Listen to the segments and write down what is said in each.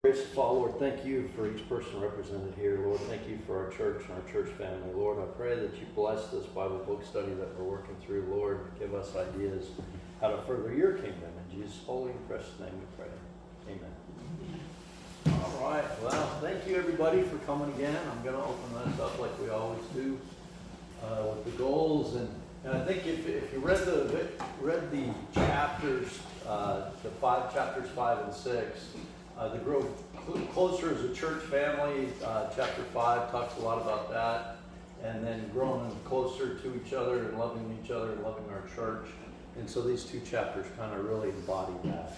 Gracious Father, Lord, thank you for each person represented here. Lord, thank you for our church and our church family. Lord, I pray that you bless this Bible book study that we're working through. Lord, give us ideas how to further your kingdom. In Jesus' holy and precious name we pray. Amen. All right. Well, thank you everybody for coming again. I'm going to open this up like we always do with the goals. And I think if you read the chapters, the chapters 5 and 6, the grow closer as a church family, chapter 5 talks a lot about that, and then growing closer to each other and loving each other and loving our church. And so these two chapters kind of really embody that.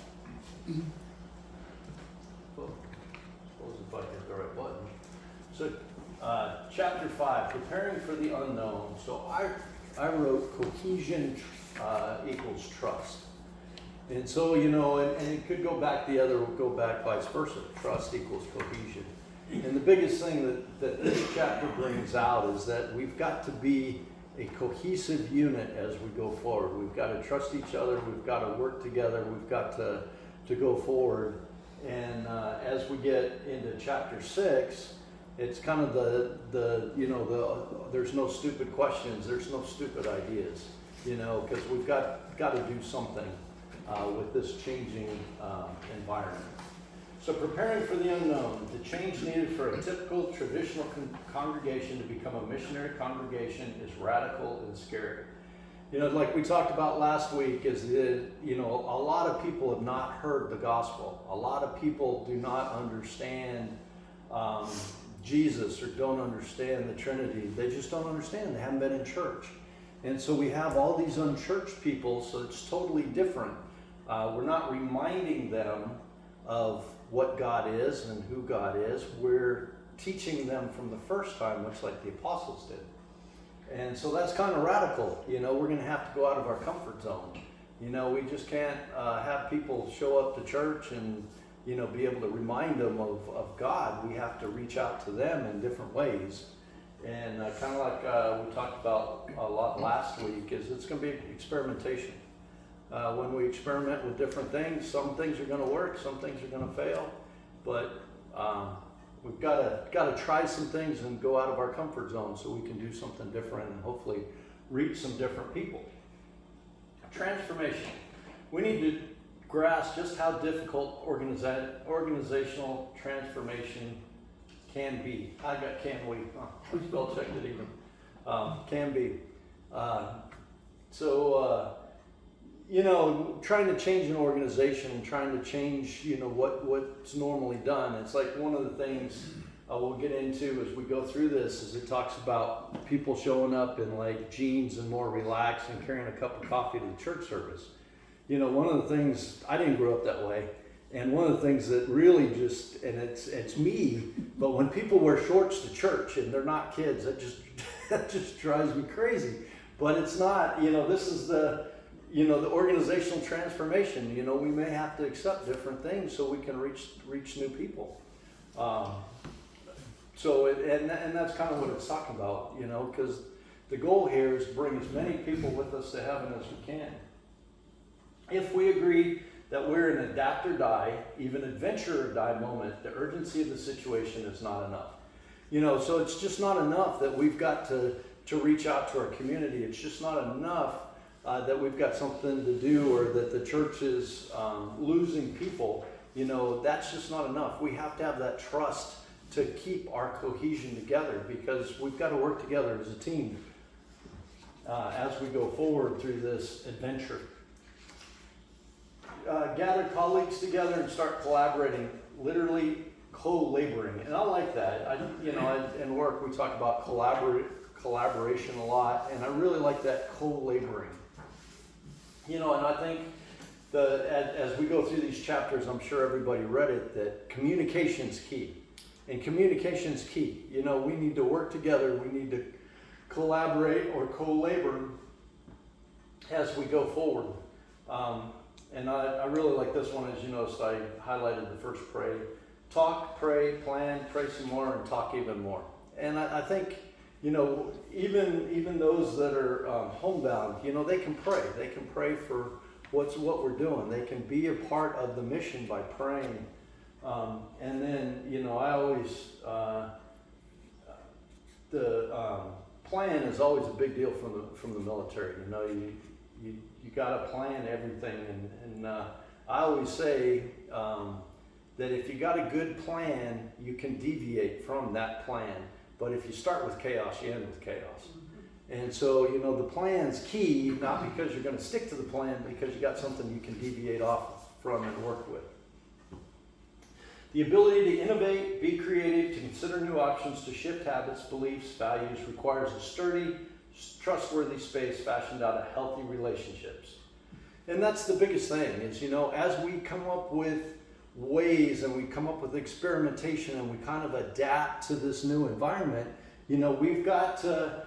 Well, suppose if I hit the right button. So chapter 5, preparing for the unknown. So I wrote cohesion equals trust. And so, and it could go back vice versa. Trust equals cohesion. And the biggest thing that this chapter brings out is that we've got to be a cohesive unit as we go forward. We've got to trust each other. We've got to work together. We've got to go forward. And as we get into chapter 6, it's kind of there's no stupid questions. There's no stupid ideas, because we've got to do something with this changing environment. So preparing for the unknown, the change needed for a typical traditional congregation to become a missionary congregation is radical and scary. Like we talked about last week, is that, a lot of people have not heard the gospel. A lot of people do not understand Jesus or don't understand the Trinity. They just don't understand. They haven't been in church. And so we have all these unchurched people, so it's totally different. We're not reminding them of what God is and who God is. We're teaching them from the first time, much like the apostles did. And so that's kind of radical. We're going to have to go out of our comfort zone. We just can't have people show up to church and, be able to remind them of God. We have to reach out to them in different ways. And kind of like we talked about a lot last week, is it's going to be experimentation. When we experiment with different things, some things are going to work, some things are going to fail, but we've got to try some things and go out of our comfort zone so we can do something different and hopefully reach some different people. Transformation. We need to grasp just how difficult organizational transformation can be. I got can we? We spell checked it even. Can be. Trying to change an organization, trying to change, what's normally done. It's like one of the things we'll get into as we go through this is it talks about people showing up in like jeans and more relaxed and carrying a cup of coffee to the church service. One of the things, I didn't grow up that way. And one of the things that really just, and it's me, but when people wear shorts to church and they're not kids, that just drives me crazy. But it's not, this is the organizational transformation. We may have to accept different things so we can reach new people. And that's kind of what it's talking about, because the goal here is to bring as many people with us to heaven as we can. If we agree that we're an adapt or die, even adventure or die moment, the urgency of the situation is not enough. So it's just not enough that we've got to reach out to our community. It's just not enough that we've got something to do or that the church is losing people. That's just not enough. We have to have that trust to keep our cohesion together, because we've got to work together as a team as we go forward through this adventure. Gather colleagues together and start collaborating, literally co-laboring. And I like that. In work we talk about collaboration a lot, and I really like that co-laboring. And I think as we go through these chapters, I'm sure everybody read it, that communication's key. And communication's key. We need to work together. We need to collaborate or co-labor as we go forward. And I really like this one. As you noticed, I highlighted the first pray. Talk, pray, plan, pray some more, and talk even more. And I think, even those that are homebound, they can pray. They can pray for what we're doing. They can be a part of the mission by praying. And plan is always a big deal from the military. You know, you got to plan everything, and I always say that if you got a good plan, you can deviate from that plan. But if you start with chaos, you end with chaos. And so, you know, the plan's key, not because you're going to stick to the plan, because you got something you can deviate off from and work with. The ability to innovate, be creative, to consider new options, to shift habits, beliefs, values requires a sturdy, trustworthy space fashioned out of healthy relationships. And that's the biggest thing is, you know, as we come up with ways and we come up with experimentation and we kind of adapt to this new environment, you know, we've got to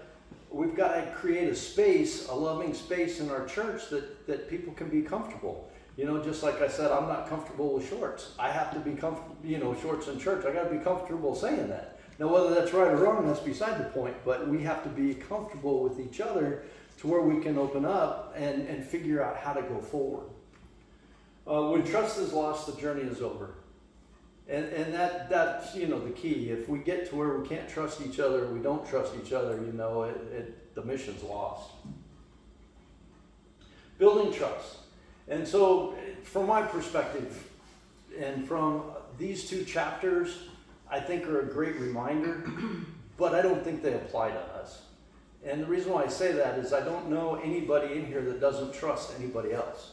create a space, a loving space in our church that people can be comfortable. You know, just like I said, I'm not comfortable with shorts. I have to be comfortable, you know, shorts in church. I got to be comfortable saying that. Now, whether that's right or wrong, that's beside the point. But we have to be comfortable with each other to where we can open up and figure out how to go forward. When trust is lost, the journey is over. And that's, you know, the key. If we get to where we can't trust each other, we don't trust each other, you know, the mission's lost. Building trust. And so, from my perspective, and from these two chapters, I think are a great reminder, but I don't think they apply to us. And the reason why I say that is I don't know anybody in here that doesn't trust anybody else.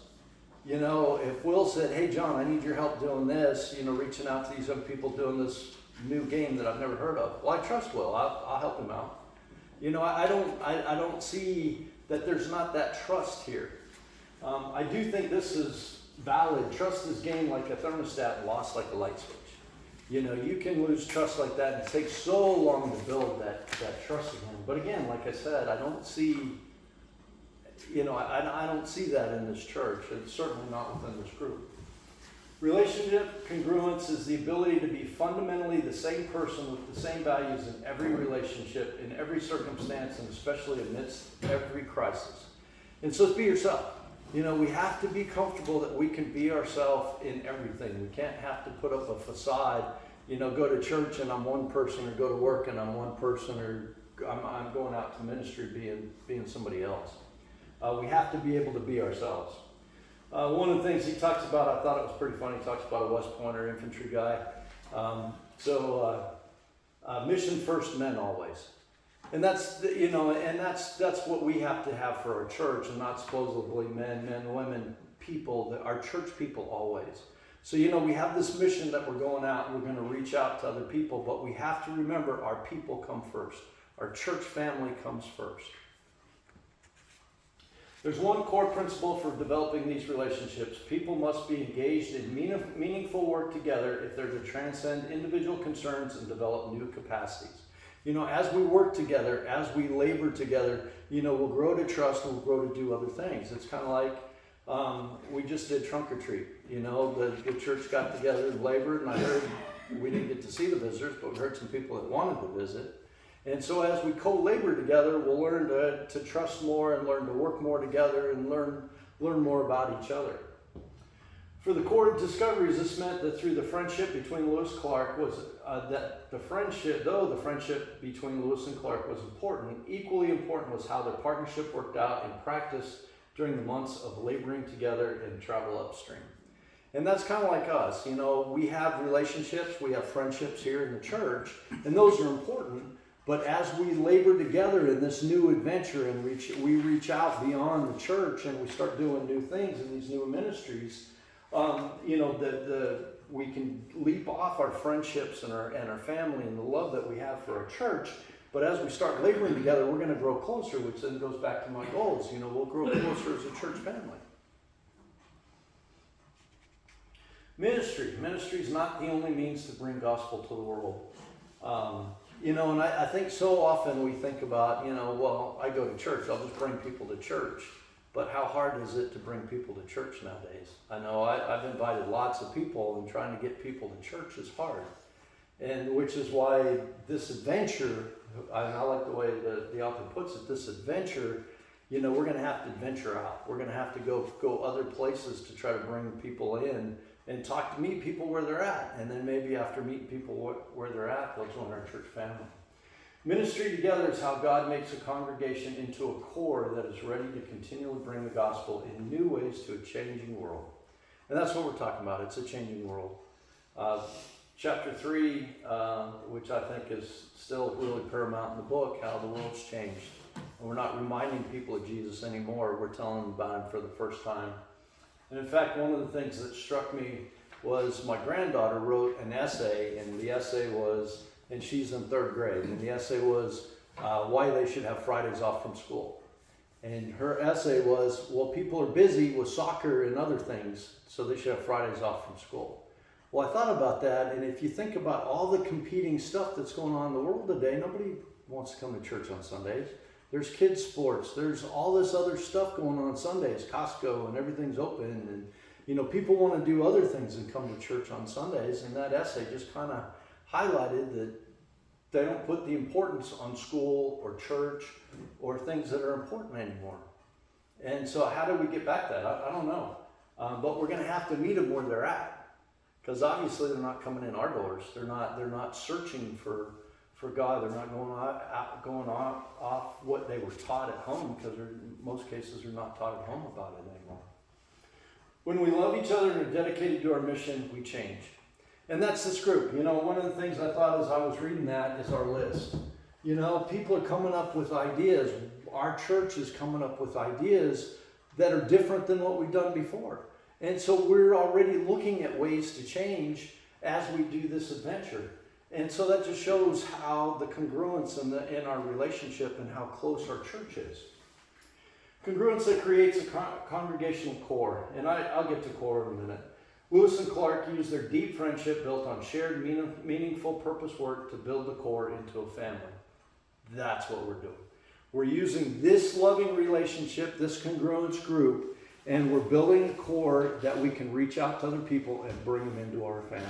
You know, if Will said, hey, John, I need your help doing this, you know, reaching out to these other people doing this new game that I've never heard of. Well, I trust Will. I'll help him out. You know, I don't see that there's not that trust here. I do think this is valid. Trust is gained like a thermostat and lost like a light switch. You know, you can lose trust like that, and it takes so long to build that trust again. But again, like I said, I don't see, you know, I don't see that in this church. It's certainly not within this group. Relationship congruence is the ability to be fundamentally the same person with the same values in every relationship, in every circumstance, and especially amidst every crisis. And so be yourself. You know, we have to be comfortable that we can be ourselves in everything. We can't have to put up a facade, you know, go to church and I'm one person, or go to work and I'm one person, or I'm going out to ministry being somebody else. We have to be able to be ourselves. One of the things he talks about, I thought it was pretty funny, he talks about a West Pointer infantry guy. Mission first, men always. And that's, you know, and that's what we have to have for our church, and not supposedly men, women, people, our church people always. So, you know, we have this mission that we're going out and we're going to reach out to other people, but we have to remember our people come first. Our church family comes first. There's one core principle for developing these relationships. People must be engaged in meaningful work together if they're to transcend individual concerns and develop new capacities. You know, as we work together, as we labor together, you know, we'll grow to trust and we'll grow to do other things. It's kind of like we just did trunk or treat. You know, the church got together and labored, and I heard we didn't get to see the visitors, but we heard some people that wanted to visit. And so as we co-labor together, we'll learn to trust more and learn to work more together and learn more about each other. For the core discoveries, this meant that through the friendship between Lewis and Clark was though the friendship between Lewis and Clark was important, equally important was how their partnership worked out in practice during the months of laboring together and travel upstream. And that's kind of like us. You know, we have relationships, we have friendships here in the church, and those are important. But as we labor together in this new adventure and we reach out beyond the church and we start doing new things in these new ministries, you know, we can leap off our friendships and our family and the love that we have for our church. But as we start laboring together, we're going to grow closer, which then goes back to my goals. You know, we'll grow closer as a church family. Ministry is not the only means to bring gospel to the world. You know, and I think so often we think about, you know, well, I go to church, I'll just bring people to church. But how hard is it to bring people to church nowadays? I know I've invited lots of people, and trying to get people to church is hard. And which is why this adventure, and I like the way the author puts it, this adventure, you know, we're going to have to venture out. We're going to have to go other places to try to bring people in and meet people where they're at. And then maybe after meeting people where they're at, they'll join our church family. Ministry together is how God makes a congregation into a core that is ready to continually bring the gospel in new ways to a changing world. And that's what we're talking about. It's a changing world. Chapter 3, which I think is still really paramount in the book, how the world's changed. And we're not reminding people of Jesus anymore. We're telling them about him for the first time. And in fact, one of the things that struck me was my granddaughter wrote an essay, and the essay was, and she's in 3rd grade, and the essay was why they should have Fridays off from school. And her essay was, well, people are busy with soccer and other things, so they should have Fridays off from school. Well, I thought about that, and if you think about all the competing stuff that's going on in the world today, nobody wants to come to church on Sundays. There's kids' sports, there's all this other stuff going on Sundays, Costco, and everything's open, and people want to do other things than come to church on Sundays, and that essay just kind of highlighted that they don't put the importance on school or church or things that are important anymore. And so how do we get back that? I don't know. But we're going to have to meet them where they're at. Because obviously they're not coming in our doors. They're not searching for God. They're not going off what they were taught at home, because in most cases they're not taught at home about it anymore. When we love each other and are dedicated to our mission, we change. And that's this group. One of the things I thought as I was reading that is our list. People are coming up with ideas. Our church is coming up with ideas that are different than what we've done before. And so we're already looking at ways to change as we do this adventure. And so that just shows how the congruence in our relationship and how close our church is. Congruence that creates a congregational core. And I'll get to core in a minute. Lewis and Clark used their deep friendship built on shared meaningful purpose work to build the core into a family. That's what we're doing. We're using this loving relationship, this congruence group, and we're building a core that we can reach out to other people and bring them into our family.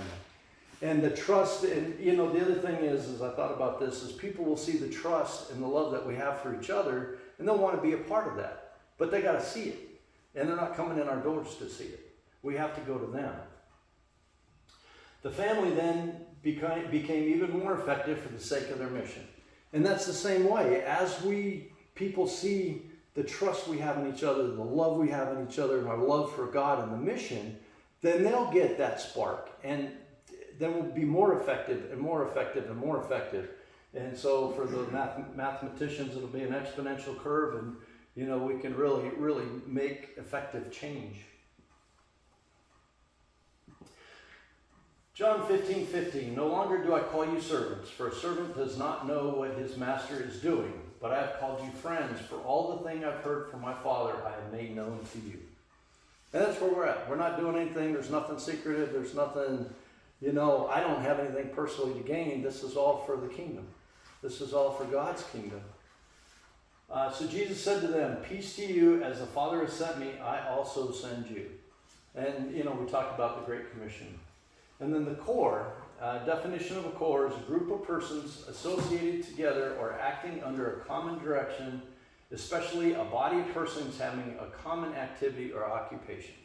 And the trust, and the other thing is I thought about this, is people will see the trust and the love that we have for each other, and they'll want to be a part of that. But they got to see it. And they're not coming in our doors to see it. We have to go to them. The family then became even more effective for the sake of their mission. And that's the same way. As people see the trust we have in each other, the love we have in each other, and our love for God and the mission, then they'll get that spark. And then we'll be more effective and more effective and more effective. And so for the mathematicians, it'll be an exponential curve, and we can really, really make effective change. John 15:15, no longer do I call you servants, for a servant does not know what his master is doing, but I have called you friends, for all the thing I've heard from my Father I have made known to you. And that's where we're at. We're not doing anything. There's nothing secretive. There's nothing, I don't have anything personally to gain. This is all for the kingdom. This is all for God's kingdom. So Jesus said to them, peace to you, as the Father has sent me, I also send you. And, we talked about the Great Commission. And then the core, definition of a core is a group of persons associated together or acting under a common direction, especially a body of persons having a common activity or occupation.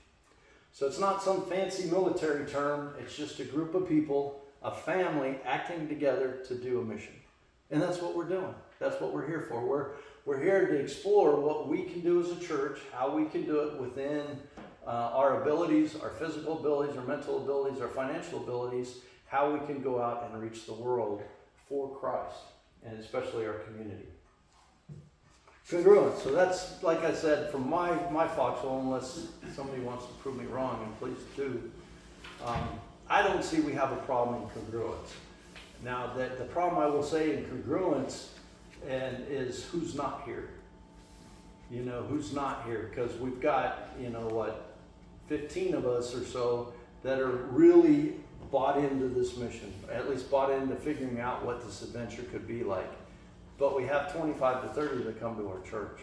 So it's not some fancy military term, it's just a group of people, a family acting together to do a mission. And that's what we're doing. That's what we're here for. We're here to explore what we can do as a church, how we can do it within our abilities, our physical abilities, our mental abilities, our financial abilities, how we can go out and reach the world for Christ, and especially our community. Congruence. So that's, like I said, from my foxhole, unless somebody wants to prove me wrong, and please do. I don't see we have a problem in congruence. Now, the problem I will say in congruence is who's not here. Who's not here, because we've got, 15 of us or so that are really bought into this mission, at least bought into figuring out what this adventure could be like. But we have 25 to 30 that come to our church.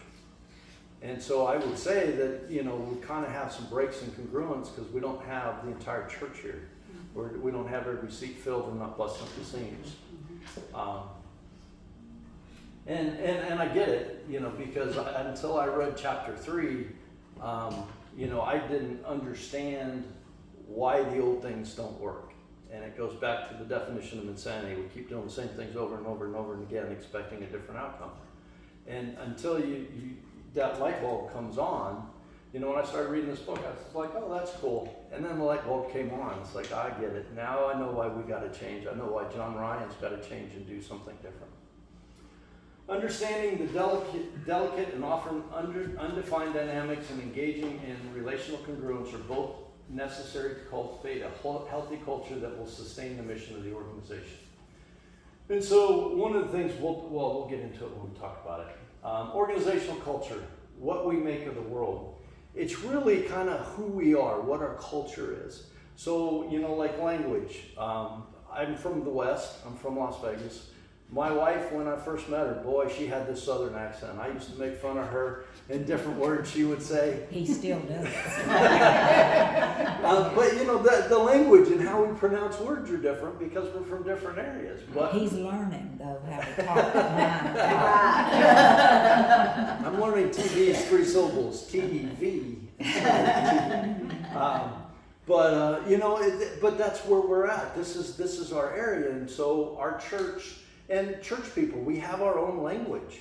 And so I would say that, we kind of have some breaks in congruence because we don't have the entire church here. We don't have every seat filled and not busting up the seams. And I get it, because until I read chapter 3, I didn't understand why the old things don't work. And it goes back to the definition of insanity. We keep doing the same things over and over and over and again, expecting a different outcome. And until that light bulb comes on, when I started reading this book, I was like, oh, that's cool. And then the light bulb came on. It's like, I get it. Now I know why we got to change. I know why John Ryan's got to change and do something different. Understanding the delicate and often undefined dynamics and engaging in relational congruence are both necessary to cultivate a healthy culture that will sustain the mission of the organization. And so one of the things, we'll get into it when we talk about it. Organizational culture, what we make of the world. It's really kind of who we are, what our culture is. So, like language. I'm from the West, I'm from Las Vegas. My wife, when I first met her, boy, she had this Southern accent. I used to make fun of her in different words she would say. He still does. But the language and how we pronounce words are different because we're from different areas. But he's learning, though, how to talk now. I'm learning TV is 3 syllables, TV. But that's where we're at. This is our area, and so our church. And church people, we have our own language.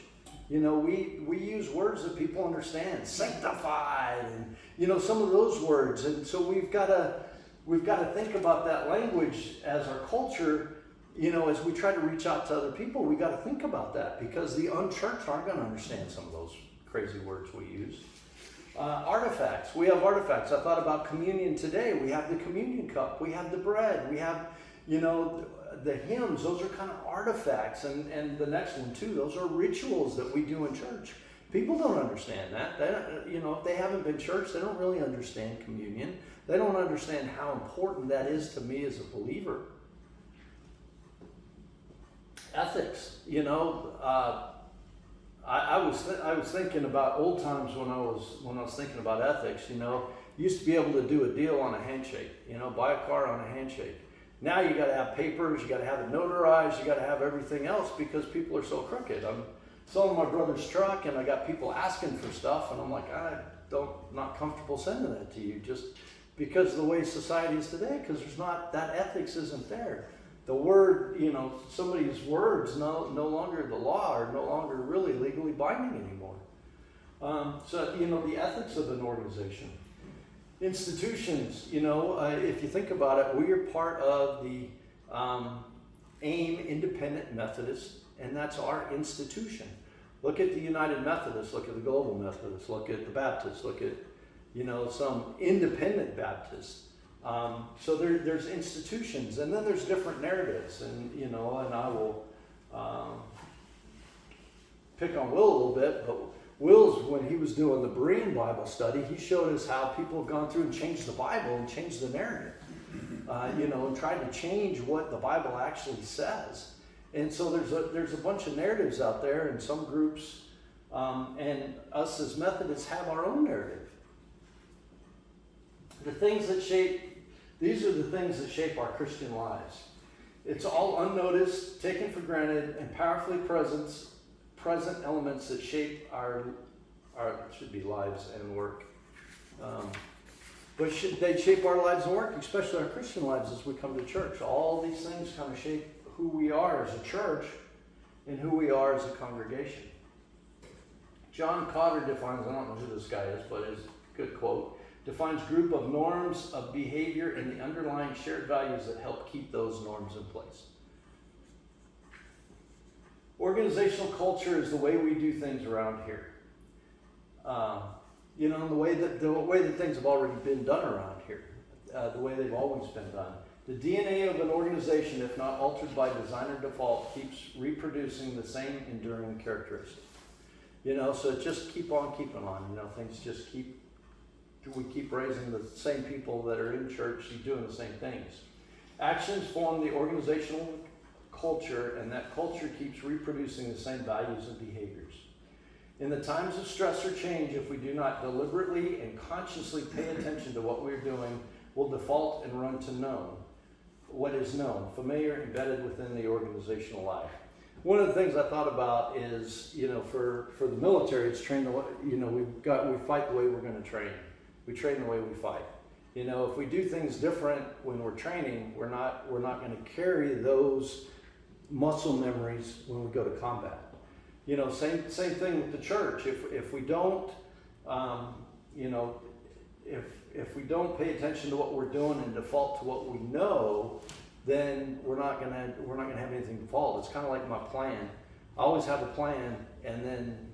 We use words that people understand, sanctified, and some of those words. And so we've got to think about that language as our culture. As we try to reach out to other people, we got to think about that because the unchurched aren't going to understand some of those crazy words we use. Artifacts. We have artifacts. I thought about communion today. We have the communion cup. We have the bread. We have, the hymns. Those are kind of artifacts. And the next one too, those are rituals that we do in church. People don't understand that. If they haven't been church, they don't really understand communion. They don't understand how important that is to me as a believer. Ethics. I was thinking about old times when I was thinking about ethics. You used to be able to do a deal on a handshake. Buy a car on a handshake. Now you got to have papers, you got to have it notarized, you got to have everything else because people are so crooked. I'm selling my brother's truck and I got people asking for stuff and I'm like, not comfortable sending that to you just because of the way society is today, because that ethics isn't there. The word, somebody's words no longer the law are no longer really legally binding anymore. The ethics of an organization. Institutions, if you think about it, we are part of the AIM Independent Methodist, and that's our institution. Look at the United Methodists, look at the Global Methodists, look at the Baptists, look at, some independent Baptists. So there's institutions, and then there's different narratives, and I will pick on Will a little bit, but Will's, when he was doing the Berean Bible study, he showed us how people have gone through and changed the Bible and changed the narrative, and tried to change what the Bible actually says. And so there's a bunch of narratives out there, and some groups, and us as Methodists have our own narrative. These are the things that shape our Christian lives. It's all unnoticed, taken for granted, and powerfully present elements that shape our should be lives and work. But they shape our lives and work, especially our Christian lives as we come to church. All these things kind of shape who we are as a church and who we are as a congregation. John Cotter defines, I don't know who this guy is, but it's a good quote, defines group of norms of behavior and the underlying shared values that help keep those norms in place. Organizational culture is the way we do things around here. The way that things have already been done around here, the way they've always been done. The DNA of an organization, if not altered by design or default, keeps reproducing the same enduring characteristics. So just keep on keeping on. Things just we keep raising the same people that are in church doing the same things. Actions form the organizational culture, and that culture keeps reproducing the same values and behaviors. In the times of stress or change, if we do not deliberately and consciously pay attention to what we're doing, we'll default and run to known. What is known, familiar, embedded within the organizational life. One of the things I thought about is, for the military, it's trained. We fight the way we're going to train. We train the way we fight. You know, if we do things different when we're training, we're not going to carry those muscle memories when we go to combat. You know, same thing with the church. If we don't, you know, if we don't pay attention to what we're doing and default to what we know, then we're not gonna have anything to follow. It's kind of like my plan. I always have a plan and then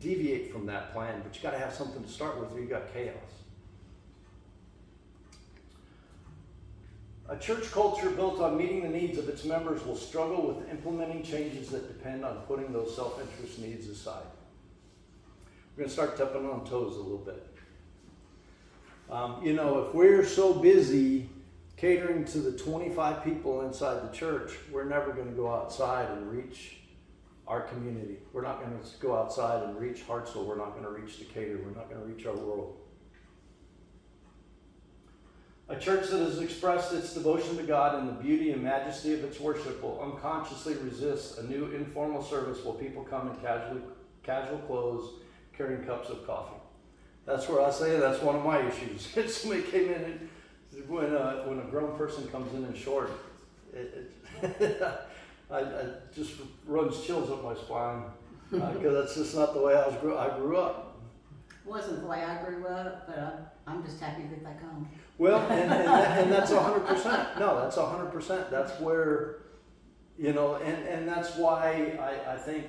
deviate from that plan, but you got to have something to start with, or you got chaos. A church culture built on meeting the needs of its members will struggle with implementing changes that depend on putting those self-interest needs aside. We're going to start stepping on toes a little bit. You know, if we're so busy catering to the 25 people inside the church, we're never going to go outside and reach our community. We're not going to go outside and reach Hartsville. We're not going to reach Decatur. We're not going to reach our world. A church that has expressed its devotion to God and the beauty and majesty of its worship will unconsciously resist a new informal service while people come in casual clothes carrying cups of coffee. That's where I say that's one of my issues. If somebody came in and when a grown person comes in short, it just runs chills up my spine because that's just not the way I grew up. Wasn't the way I grew up, but I'm just happy that they come. Well, and that's 100%. No, that's 100%. That's where, you know, and that's why I think,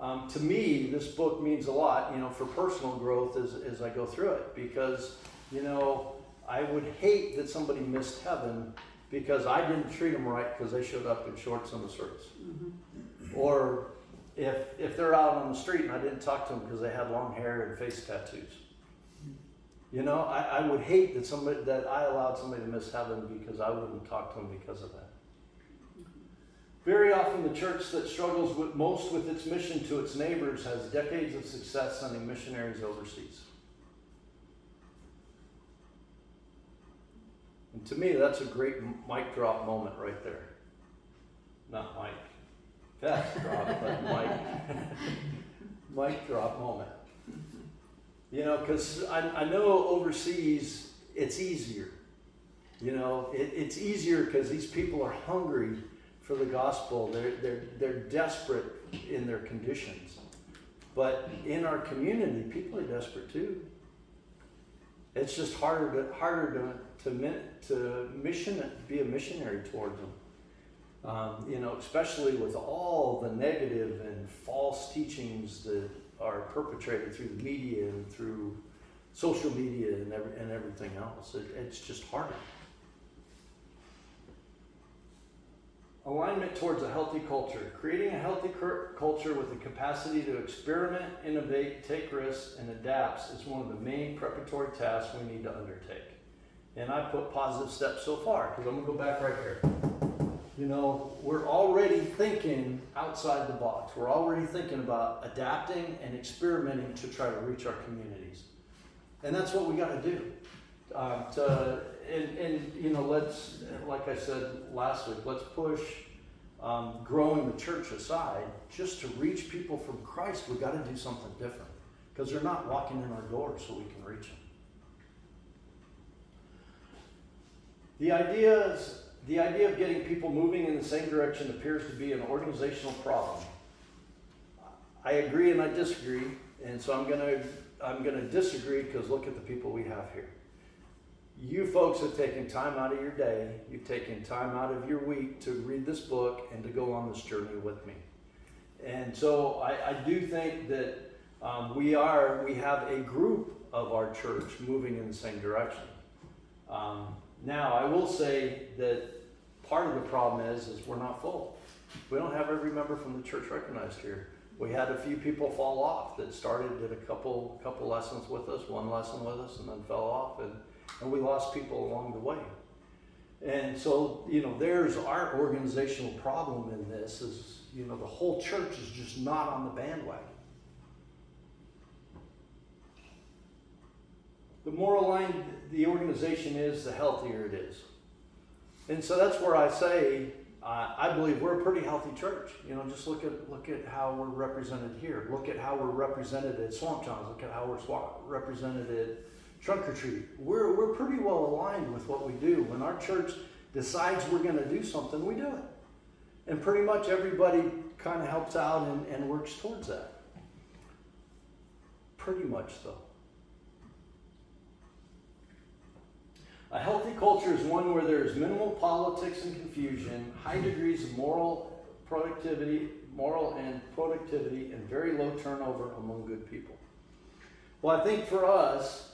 to me, this book means a lot, you know, for personal growth as I go through it. Because, you know, I would hate that somebody missed heaven because I didn't treat them right because they showed up in shorts on the service. Mm-hmm. Or if they're out on the street and I didn't talk to them because they had long hair and face tattoos. You know, I would hate that I allowed somebody to miss heaven because I wouldn't talk to them because of that. Very often the church that struggles most with its mission to its neighbors has decades of success sending missionaries overseas. And to me, that's a great mic drop moment right there. Not mic fast drop, but mic drop moment. You know, because I know overseas it's easier. You know, it's easier because these people are hungry for the gospel. They're desperate in their conditions. But in our community, people are desperate too. It's just harder to be a missionary toward them. You know, especially with all the negative and false teachings that are perpetrated through the media and through social media and everything else. It's just harder. Alignment towards a healthy culture. Creating a healthy culture with the capacity to experiment, innovate, take risks, and adapt is one of the main preparatory tasks we need to undertake. And I put positive steps so far, because I'm going to go back right here. You know, we're already thinking outside the box. We're already thinking about adapting and experimenting to try to reach our communities. And that's what we got to do. And you know, let's, like I said last week, let's push growing the church aside. Just to reach people from Christ, we got to do something different. Because they're not walking in our doors so we can reach them. The idea of getting people moving in the same direction appears to be an organizational problem. I agree and I disagree, and so I'm gonna disagree because look at the people we have here. You folks have taken time out of your day, you've taken time out of your week to read this book and to go on this journey with me. And so I do think that we have a group of our church moving in the same direction. Now, I will say that part of the problem is we're not full. We don't have every member from the church recognized here. We had a few people fall off that did a couple lessons with us, one lesson with us, and then fell off, and we lost people along the way. And so, you know, there's our organizational problem in this is, you know, the whole church is just not on the bandwagon. The more aligned the organization is, the healthier it is. And so that's where I say, I believe we're a pretty healthy church. You know, just look at how we're represented here. Look at how we're represented at Swamp Johns. Look at how we're represented trunk or treat. We're pretty well aligned with what we do. When our church decides we're going to do something, we do it. And pretty much everybody kind of helps out and works towards that. Pretty much, though. A healthy culture is one where there is minimal politics and confusion, high degrees of moral and productivity, and very low turnover among good people. Well, I think for us,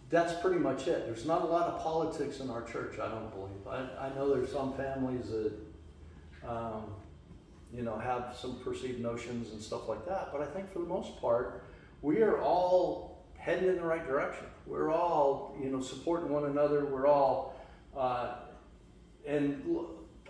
that's pretty much it. There's not a lot of politics in our church, I don't believe. I know there's some families that, have some perceived notions and stuff like that, but I think for the most part, we are all heading in the right direction. We're all, supporting one another. We're all, and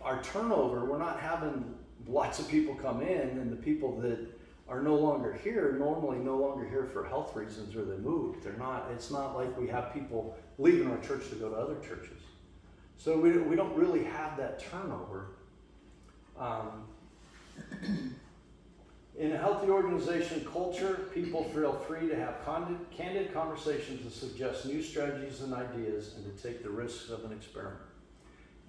our turnover, we're not having lots of people come in, and the people that are no longer here, normally no longer here for health reasons, or they moved. It's not like we have people leaving our church to go to other churches. So we don't really have that turnover. In a healthy organization culture, people feel free to have candid conversations to suggest new strategies and ideas and to take the risks of an experiment.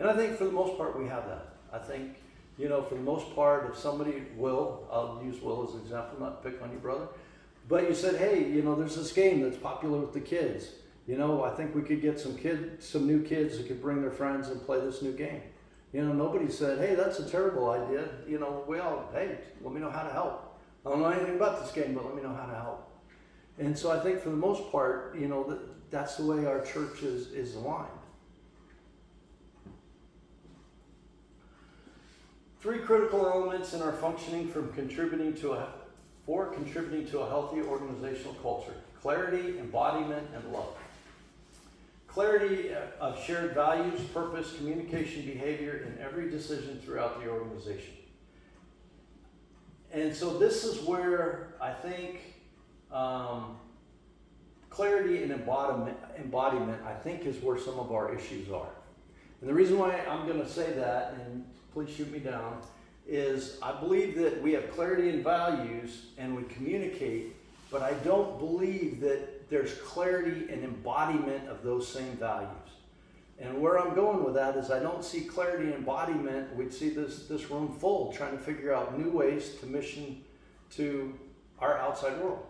And I think for the most part we have that. I think, for the most part, if somebody I'll use Will as an example, not pick on your brother, but you said, hey, there's this game that's popular with the kids. I think we could get some new kids that could bring their friends and play this new game. Nobody said, hey, that's a terrible idea. Hey, let me know how to help. I don't know anything about this game, but let me know how to help. And so I think for the most part, that's the way our church is aligned. 3 critical elements in our functioning for contributing to a healthy organizational culture: clarity, embodiment, and love. Clarity of shared values, purpose, communication, behavior in every decision throughout the organization. And so this is where I think clarity and embodiment, I think, is where some of our issues are. And the reason why I'm going to say that, and please shoot me down, is I believe that we have clarity in values and we communicate, but I don't believe that there's clarity and embodiment of those same values. And where I'm going with that is I don't see clarity and embodiment. We'd see this room full trying to figure out new ways to mission to our outside world.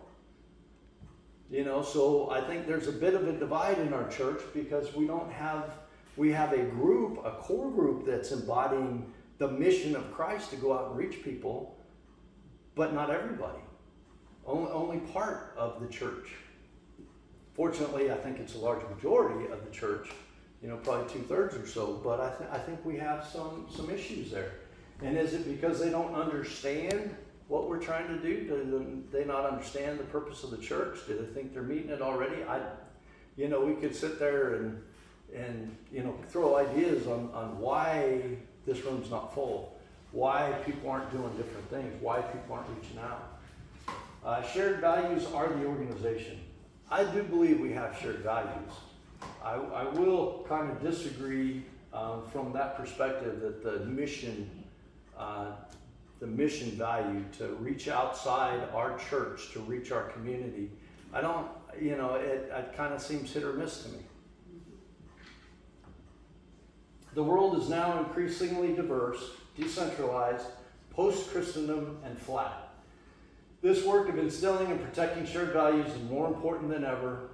So I think there's a bit of a divide in our church because we have a core group that's embodying the mission of Christ to go out and reach people, but not everybody. Only part of the church. Fortunately, I think it's a large majority of the church, probably 2/3 or so, but I think we have some issues there. And is it because they don't understand what we're trying to do? Do they not understand the purpose of the church? Do they think they're meeting it already? We could sit there and throw ideas on why this room's not full, why people aren't doing different things, why people aren't reaching out. Shared values are the organization. I do believe we have shared values. I will kind of disagree from that perspective that the mission value to reach outside our church, to reach our community, it kind of seems hit or miss to me. The world is now increasingly diverse, decentralized, post-Christendom, and flat. This work of instilling and protecting shared values is more important than ever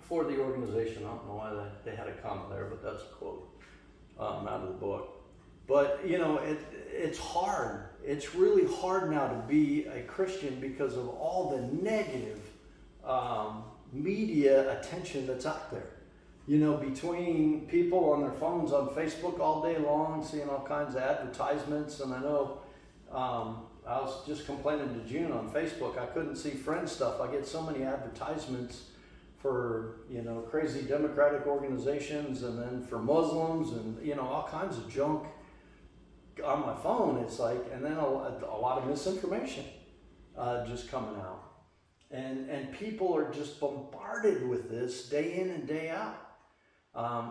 for the organization. I don't know why they had a comma there, but that's a quote out of the book. But, it's hard. It's really hard now to be a Christian because of all the negative media attention that's out there. Between people on their phones on Facebook all day long, seeing all kinds of advertisements. And I know I was just complaining to June on Facebook. I couldn't see friend stuff. I get so many advertisements for, crazy Democratic organizations, and then for Muslims, and, all kinds of junk on my phone. It's like, and then a lot of misinformation just coming out. And people are just bombarded with this day in and day out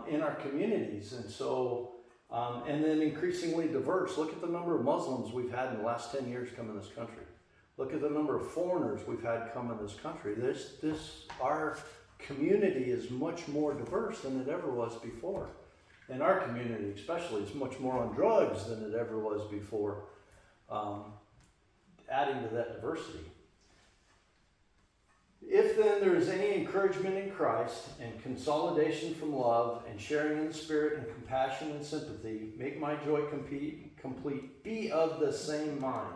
in our communities. And so, and then increasingly diverse. Look at the number of Muslims we've had in the last 10 years come in this country. Look at the number of foreigners we've had come in this country. Our community is much more diverse than it ever was before. And our community especially is much more on drugs than it ever was before, adding to that diversity. If then there is any encouragement in Christ and consolidation from love and sharing in the Spirit and compassion and sympathy, make my joy complete. Be of the same mind,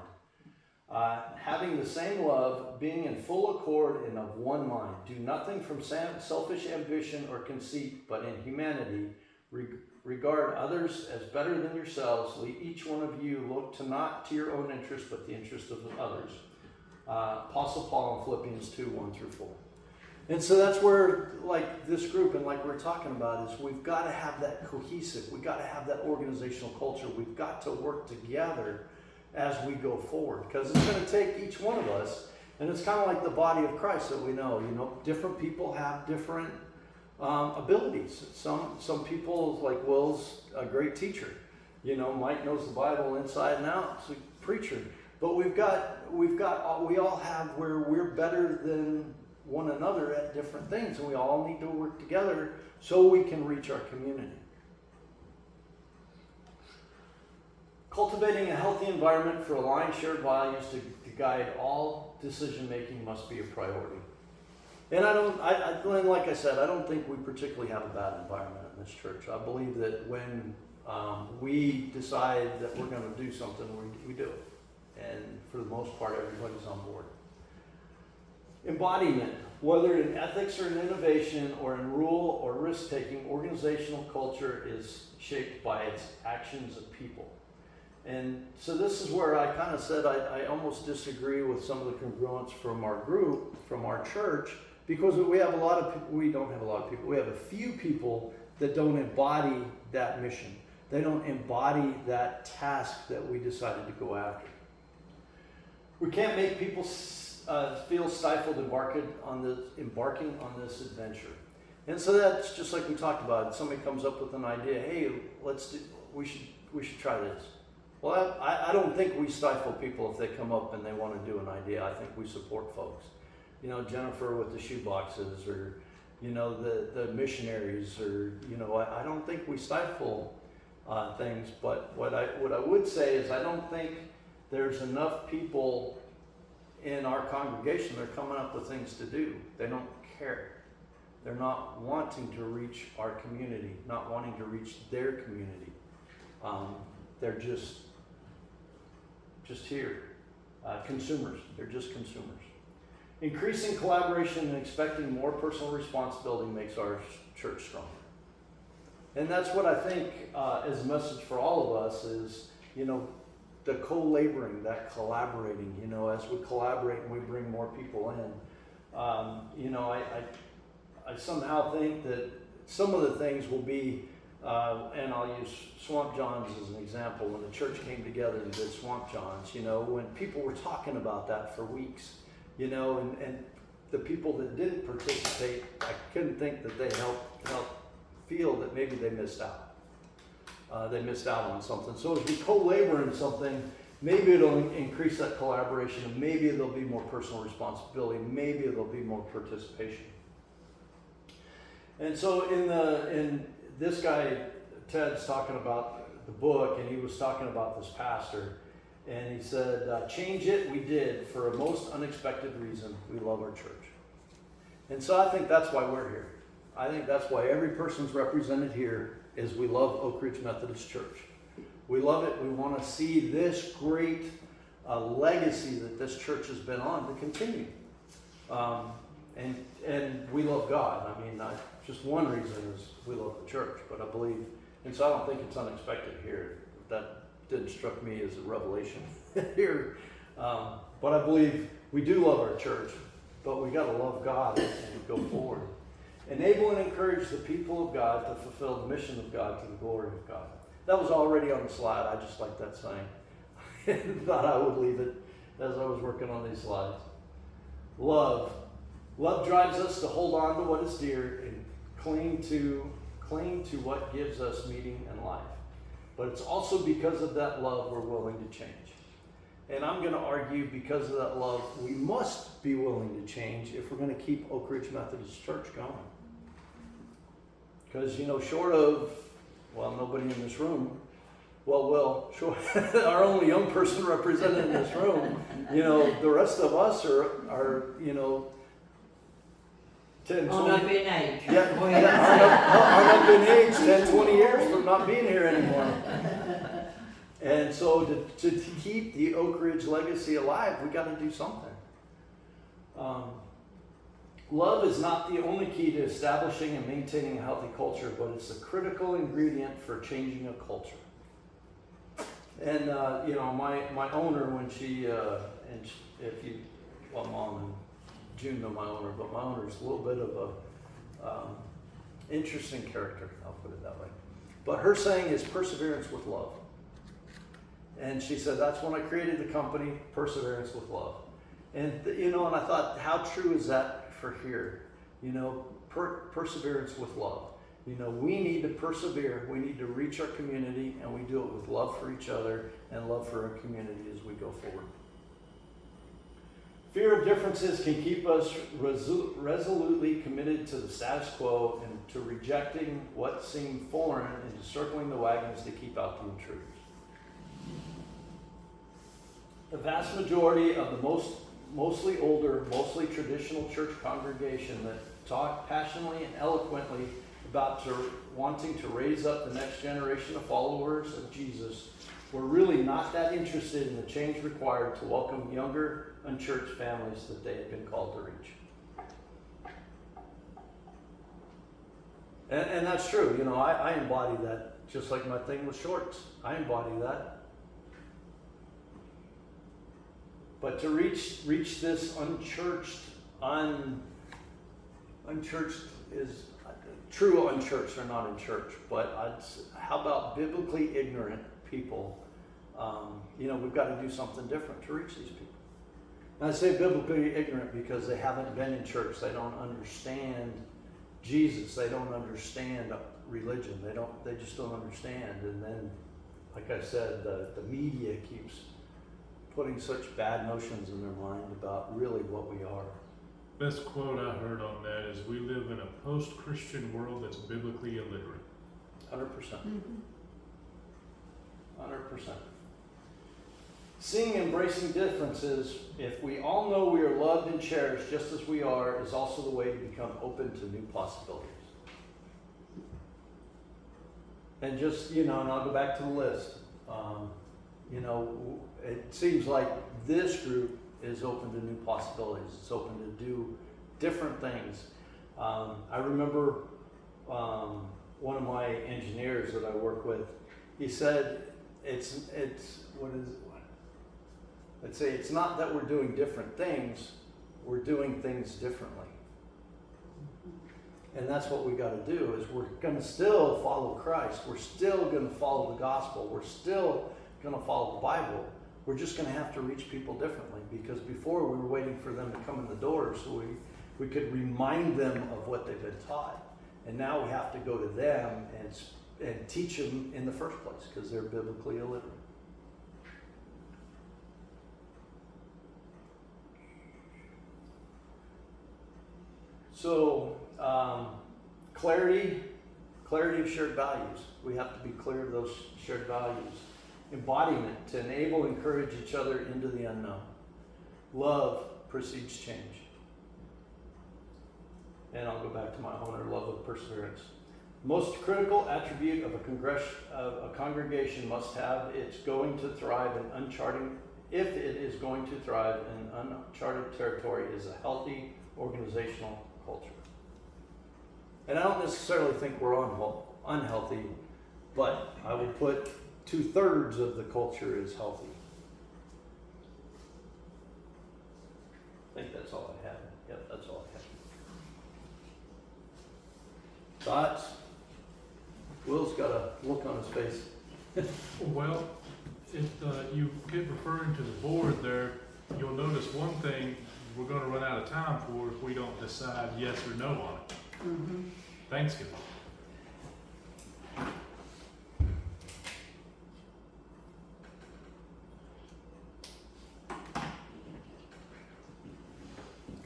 having the same love, being in full accord and of one mind. Do nothing from selfish ambition or conceit, but in humanity regard others as better than yourselves. Let each one of you look not to your own interest, but the interest of others. Apostle Paul in Philippians 2, 1-4. And so that's where, like this group and like we're talking about, is we've got to have that cohesive, we've got to have that organizational culture, we've got to work together as we go forward, because it's going to take each one of us, and it's kind of like the body of Christ that we know, different people have different abilities. Some people, like Will's a great teacher, Mike knows the Bible inside and out, he's a preacher. But we all have where we're better than one another at different things, and we all need to work together so we can reach our community. Cultivating a healthy environment for aligned shared values to guide all decision making must be a priority. And like I said, I don't think we particularly have a bad environment in this church. I believe that when we decide that we're going to do something, we do it. And for the most part, everybody's on board. Embodiment, whether in ethics or in innovation or in rule or risk-taking, organizational culture is shaped by its actions of people. And so this is where I kind of said I almost disagree with some of the congruence from our group, from our church, because we don't have a lot of people. We have a few people that don't embody that mission. They don't embody that task that we decided to go after. We can't make people feel stifled embarking on this adventure. And so that's just like we talked about. Somebody comes up with an idea, hey, we should try this. Well, I don't think we stifle people if they come up and they want to do an idea. I think we support folks. Jennifer with the shoe boxes, or the missionaries, or I don't think we stifle things. But what I would say is I don't think there's enough people in our congregation that are coming up with things to do. They don't care. They're not wanting to reach our community, not wanting to reach their community. They're just here. Consumers. They're just consumers. Increasing collaboration and expecting more personal responsibility makes our church stronger. And that's what I think is a message for all of us is, the co-laboring, that collaborating, as we collaborate and we bring more people in. I somehow think that some of the things will be, and I'll use Swamp Johns as an example. When the church came together and did Swamp Johns, when people were talking about that for weeks, and the people that didn't participate, I couldn't think that they helped feel that maybe they missed out. They missed out on something. So as we co-labor in something, maybe it'll increase that collaboration, and maybe there'll be more personal responsibility, maybe there'll be more participation. And so in this guy, Ted's talking about the book, and he was talking about this pastor, and he said, change it, we did, for a most unexpected reason. We love our church. And so I think that's why we're here. I think that's why every person's represented here is we love Oak Ridge Methodist Church. We love it. We want to see this great legacy that this church has been on to continue. And we love God. I mean, just one reason is we love the church, but I believe, and so I don't think it's unexpected here. That didn't struck me as a revelation here. But I believe we do love our church, but we got to love God and go forward. Enable and encourage the people of God to fulfill the mission of God to the glory of God. That was already on the slide. I just like that saying. Thought I would leave it as I was working on these slides. Love. Love drives us to hold on to what is dear and cling to what gives us meaning and life. But it's also because of that love we're willing to change. And I'm going to argue because of that love, we must be willing to change if we're going to keep Oak Ridge Methodist Church going. Because, you know, short of, well, nobody in this room, short, our only young person represented in this room, you know, the rest of us are you know, 10, 20. On up in age. Yeah, aren't up in age, 10, 20 years from not being here anymore. And so to keep the Oak Ridge legacy alive, we got to do something. Love is not the only key to establishing and maintaining a healthy culture, but it's a critical ingredient for changing a culture. And you know, my owner, when Mom and June know my owner, but my owner's a little bit of a interesting character, I'll put it that way. But her saying is perseverance with love. And she said, that's when I created the company, perseverance with love. And, you know, and I thought, how true is that for here? You know, perseverance with love. You know, we need to persevere. We need to reach our community, and we do it with love for each other and love for our community as we go forward. Fear of differences can keep us resolutely committed to the status quo and to rejecting what seemed foreign and to circling the wagons to keep out the intruders. The vast majority of the mostly older, mostly traditional church congregation that talk passionately and eloquently about wanting to raise up the next generation of followers of Jesus were really not that interested in the change required to welcome younger, unchurched families that they had been called to reach. And that's true. You know, I embody that, just like my thing with shorts. I embody that. But to reach this unchurched is true unchurched. They're not in church. But how about biblically ignorant people? You know, we've got to do something different to reach these people. And I say biblically ignorant because they haven't been in church. They don't understand Jesus. They don't understand religion. They just don't understand. And then, like I said, the media keeps putting such bad notions in their mind about really what we are. Best quote I heard on that is, we live in a post-Christian world that's biblically illiterate. 100%. 100%. Seeing and embracing differences, if we all know we are loved and cherished just as we are, is also the way to become open to new possibilities. And just, you know, and I'll go back to the list. You know, it seems like this group is open to new possibilities. It's open to do different things. I remember one of my engineers that I work with, he said, it's not that we're doing different things, we're doing things differently. And that's what we got to do, is we're going to still follow Christ. We're still going to follow the gospel. We're still going to follow the Bible. We're just going to have to reach people differently, because before we were waiting for them to come in the door so we could remind them of what they've been taught. And now we have to go to them and teach them in the first place, because they're biblically illiterate. So, clarity of shared values. We have to be clear of those shared values. Embodiment, to enable and encourage each other into the unknown. Love precedes change. And I'll go back to my owner, love with perseverance. Most critical attribute of a congregation must have, it's going to thrive in uncharted, if it is going to thrive in uncharted territory, is a healthy organizational culture. And I don't necessarily think we're unhealthy, but I would put 2/3 of the culture is healthy. I think that's all I had. Yep, that's all I had. Thoughts? Will's got a look on his face. Well, if you keep referring to the board there, you'll notice one thing we're going to run out of time for if we don't decide yes or no on it. Mm-hmm. Thanksgiving.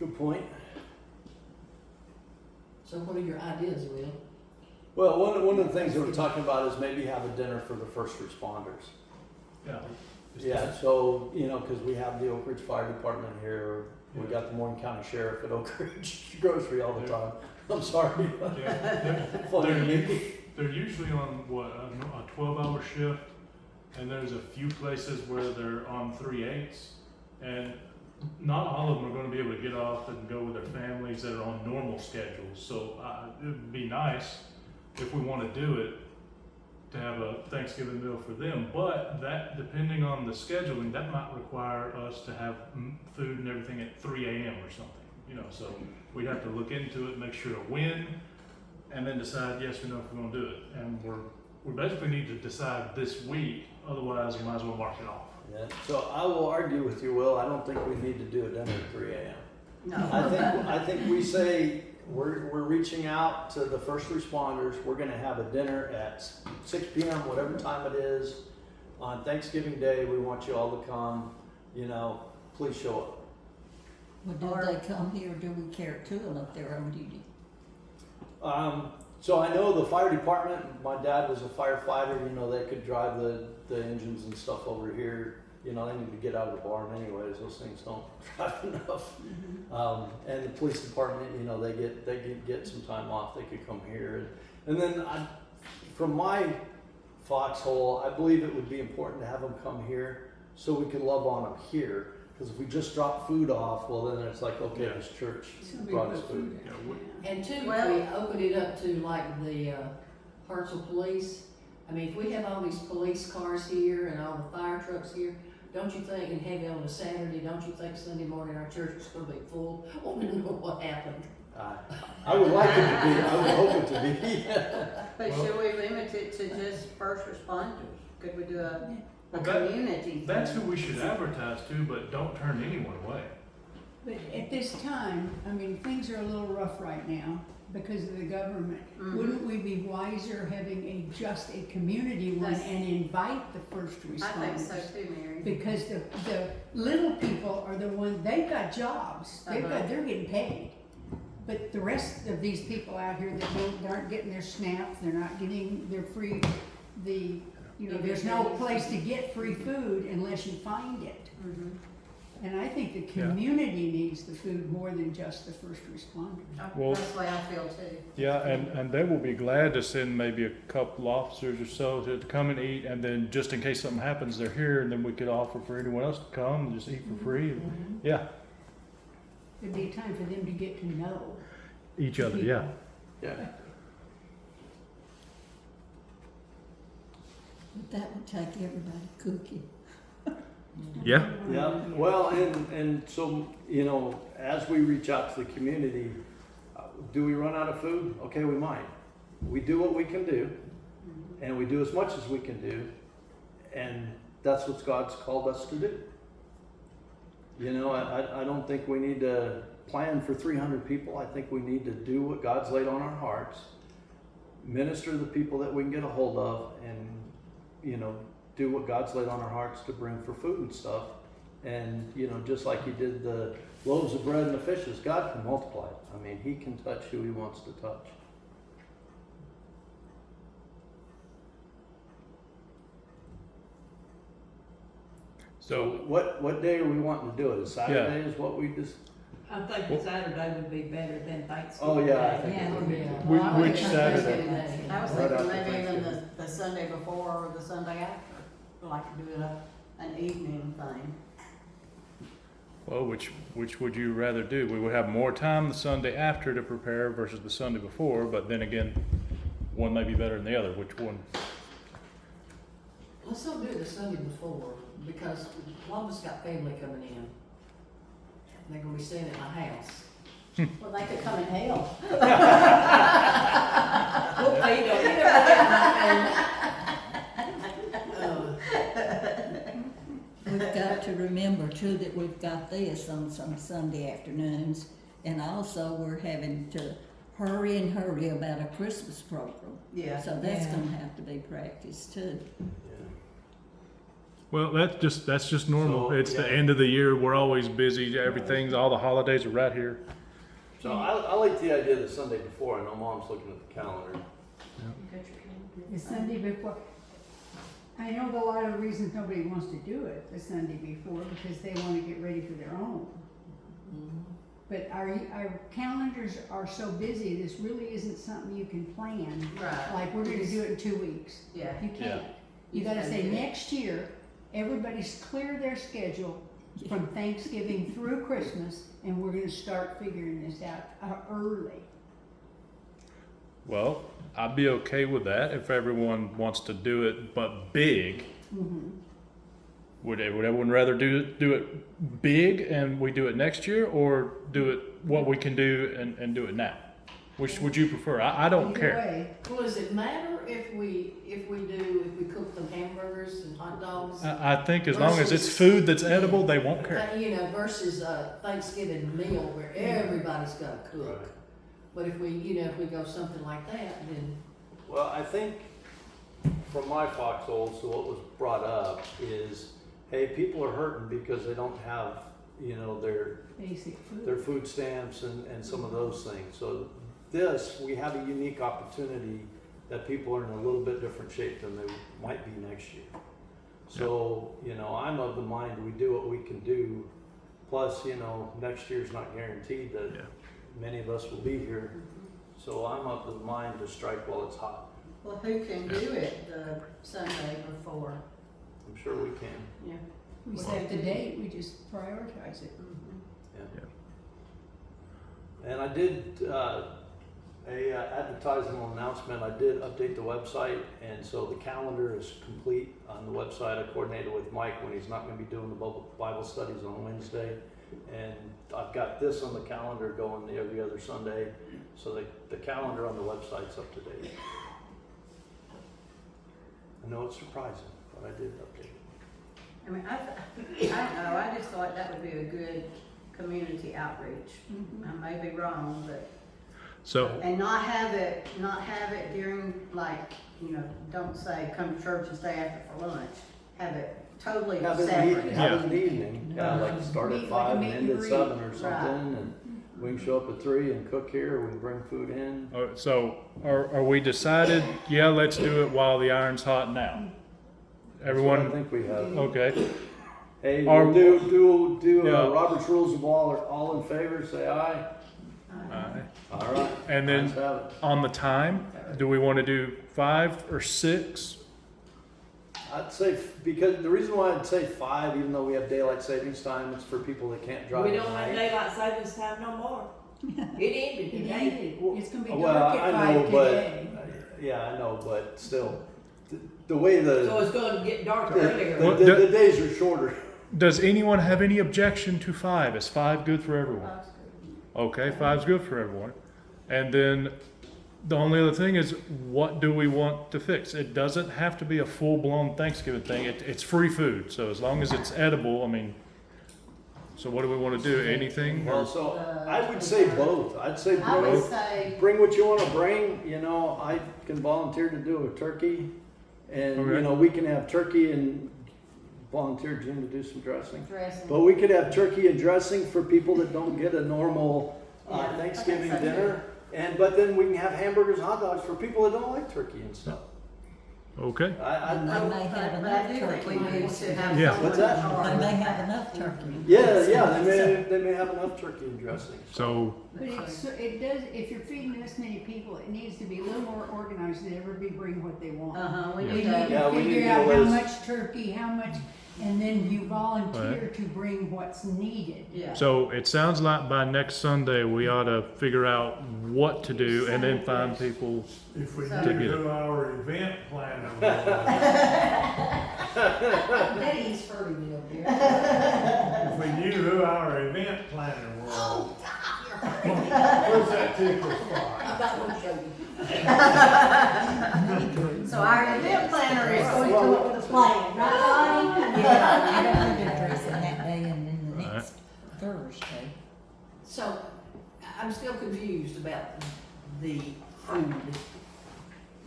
Good point. So what are your ideas, Will? Well, one of the things that we're talking about is maybe have a dinner for the first responders. Yeah. Yeah, so, you know, because we have the Oak Ridge Fire Department here, we Yeah. got the Morgan County Sheriff at Oak Ridge Grocery all the time. I'm sorry. Yeah, Funny to they're, me. they're usually on what, a 12-hour shift, and there's a few places where they're on 3/8, and not all of them are gonna be able to get off and go with their families that are on normal schedules, so, it'd be nice if we wanna do it, to have a Thanksgiving meal for them, but that, depending on the scheduling, that might require us to have food and everything at 3 a.m. or something, you know, so we'd have to look into it, make sure when, and then decide yes or no if we're gonna do it, and we basically need to decide this week, otherwise we might as well mark it off. Yeah, so I will argue with you, Will. I don't think we need to do it dinner at 3 a.m. No. I think we say we're reaching out to the first responders. We're gonna have a dinner at 6 p.m., whatever time it is. On Thanksgiving Day, we want you all to come, you know, please show up. Well, do Or- they come here, or do we carry it to them if they're on duty? So I know the fire department, my dad was a firefighter, you know, they could drive the engines and stuff over here. You know, they need to get out of the barn anyways, those things don't drive enough. And the police department, you know, they get some time off, they could come here. And then from my foxhole, I believe it would be important to have them come here so we can love on them here. Because if we just drop food off, well then it's like, okay, Yeah. this church So we brought put us food. Yeah, And two, Well- if we open it up to like the Hartselle Police, I mean, if we have all these police cars here and all the fire trucks here, don't you think, and have it on a Saturday, don't you think Sunday morning our church is gonna be full? I wanna know what happened. I would like it to be, I would hope it to be. But Well- should we limit it to just first responders? Could we do a Well, that- community? That's thing? who we should advertise to, but don't turn anyone away. But at this time, I mean, things are a little rough right now because of the government. Mhm. Wouldn't we be wiser having just a community one That's- and invite the first I think so responders? too, Mary. Because the little people are the ones, they've got jobs, Uh-huh. they're getting paid. But the rest of these people out here that aren't getting their SNAP, they're not getting their free, there's no place to get free food unless you find it. Mhm. And I think the Yeah. community needs the food more than just the first responders. Well- That's the way I feel too. Yeah, and they will be glad to send maybe a couple officers or so to come and eat, and then just in case something happens, they're here, and then we could offer for anyone else to come and just eat for free. Yeah, It'd be a time for them to get to know. each other, yeah. Yeah. But that would take everybody cooking. Yeah. Yeah, well, and so, you know, as we reach out to the community, do we run out of food? Okay, we might. We do what we can do, and we do as much as we can do, and that's what God's called us to do. You know, I don't think we need to plan for 300 people. I think we need to do what God's laid on our hearts, minister to the people that we can get a hold of, and, you know, do what God's laid on our hearts to bring for food and stuff. And, you know, just like he did the loaves of bread and the fishes, God can multiply it. I mean, he can touch who he wants to touch. So, What day are we wanting to do it? Is Saturday is what we just, I think Well- Saturday would be better than Thanksgiving. oh yeah, I Day. think it Yeah. would be. Yeah. Which- Well, I which think Saturday? Day. I was Right thinking after maybe even Thanksgiving. the Sunday before or the Sunday after, like to do an evening thing. well, which would you rather do? We would have more time the Sunday after to prepare versus the Sunday before, but then again, one may be better than the other. Which one? Let's not do it the Sunday before, because Columbus got family coming in. They're gonna be staying at my house. Well, they could come and help. We'll feed them. Either way, We've got to remember too that we've got this on some Sunday afternoons, and also we're having to hurry about a Christmas program. Yeah. So that's Yeah. gonna have to be practiced too. Well, that's just normal. So, It's yeah. the end of the year. We're always busy. Everything's, all the holidays are right here. So I like the idea of the Sunday before. I know Mom's looking at the calendar. The Sunday before. I know a lot of reasons nobody wants to do it the Sunday before because they want to get ready for their own. But our calendars are so busy, this really isn't something you can plan. Right. Like, we're gonna do it in 2 weeks. Yeah. You can't. You gotta say, next year, everybody's clear their schedule from Thanksgiving through Christmas, and we're gonna start figuring this out early. Well, I'd be okay with that if everyone wants to do it, but big. Would everyone rather do it big and we do it next year, or do it what we can do and do it now? Which would you prefer? I don't Either care. way. Well, does it matter if we cook them hamburgers and hot dogs? I think as long as it's food that's edible, they won't care. Versus a Thanksgiving meal where everybody's gotta cook. But if we go something like that, then Well, I think from my foxhole, so what was brought up is, hey, people are hurting because they don't have, their Basic food. their food stamps and some of those things. So we have a unique opportunity that people are in a little bit different shape than they might be next year. So, I'm of the mind we do what we can do. Plus, next year's not guaranteed that many of us will be here. So I'm of the mind to strike while it's hot. Well, who can do it the Sunday before? I'm sure we can. Yeah. We set the date, we just prioritize it. And I did a advertising announcement. I did update the website, and so the calendar is complete on the website. I coordinated with Mike when he's not going to be doing the Bible studies on Wednesday, and I've got this on the calendar going every other Sunday. So the calendar on the website's up to date. I know it's surprising, but I did update it. I mean, I don't know, I just thought that would be a good community outreach. I may be wrong, but, So and not have it during, like, don't say come to church and stay after for lunch. Have it totally Have it in separate. the evening. Yeah, like start at Meet 5 like a and end meet at and 7 or Right. something, and we can show up at 3 and cook here, or we can bring food in. so are we decided? Yeah, let's do it while the iron's hot now. I Everyone, think we have. okay. Hey, Are- we'll do Yeah. Robert's Rules of Law. All in favor, say aye. Aye. All right. And then Ayes have it. on the time, do we want to do 5 or 6? I'd say, because the reason why I'd say 5, even though we have daylight savings time, it's for people that can't drive We at don't have night. daylight savings time no more. It ended It today. ended. It's gonna be Well, dark I at know, 5 but, today. yeah, I know, but still, the way the, So it's gonna get dark the, earlier. the days are shorter. Does anyone have any objection to 5? Is 5 good for everyone? Okay, 5's good for everyone. And then the only other thing is, what do we want to fix? It doesn't have to be a full-blown Thanksgiving thing. It's free food, so as long as it's edible, so what do we want to do? Anything? Well, so I would say both. I'd say I would both. say, Bring what you want to bring. I can volunteer to do a turkey, and Okay. we can have turkey and volunteer Jim to do some dressing. dressing. But we could have turkey and dressing for people that don't get a normal Yeah, I think Thanksgiving so, too. dinner, but then we can have hamburgers, and hot dogs for people that don't like turkey and stuff. Okay. I They may have But I enough do think we turkey. need to have Yeah. someone What's that? in charge. They may have enough turkey. yeah, they may have enough turkey and dressing. So, But it does, if you're feeding this many people, it needs to be a little more organized than everybody bring what they want. We We need need to, Yeah, to we need figure to out do a how list. much turkey, how much, and then you volunteer to bring what's needed. yeah. so it sounds like by next Sunday, we ought to figure out what to do and then find people. If we So- do our event planner, Daddy's hurting me over here. if we knew who our event planner was. Where's that tickle spot? I got one to show you. So our event planner is going to Well, come up with a plan, right, Donnie? Yeah, I don't do dressing that day and then the Right. next Thursday. So, I'm still confused about the food.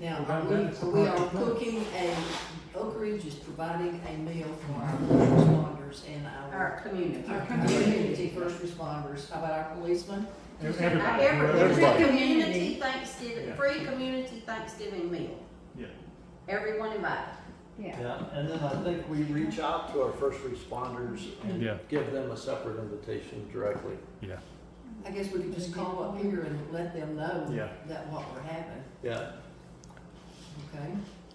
Now, are we all cooking a Oak Ridge is providing a meal for our first responders and Our community. Our community first responders. How about our policemen? Everybody, Every everybody. community Thanksgiving, free community Thanksgiving meal. Yeah. Everyone invited. Yeah. Yeah, and then I think we reach out to our first responders and Yeah. give them a separate invitation directly. Yeah. I guess we could just call up here and let them know Yeah. that what we're having, Yeah, okay?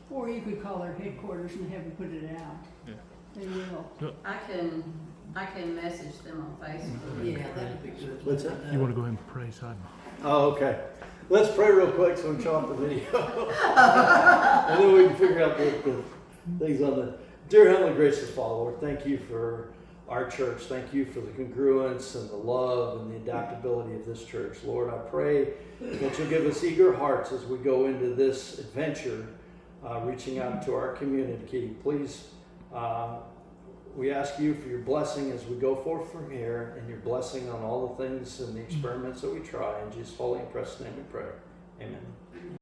Or you could call our headquarters and have them put it out. Yeah. They will. I can message them on Facebook. Yeah, that'd be good. What's that? You wanna go ahead and pray, Simon? oh, okay. Let's pray real quick so we can show off the video. And then we can figure out the things on the, dear Heavenly Gracious Father, Lord, thank you for our church. Thank you for the congruence and the love and the adaptability of this church. Lord, I pray that you'll give us eager hearts as we go into this adventure, reaching out to our community. Please, we ask you for your blessing as we go forth from here, and your blessing on all the things and the experiments that we try. In Jesus' holy and precious name we pray. Amen.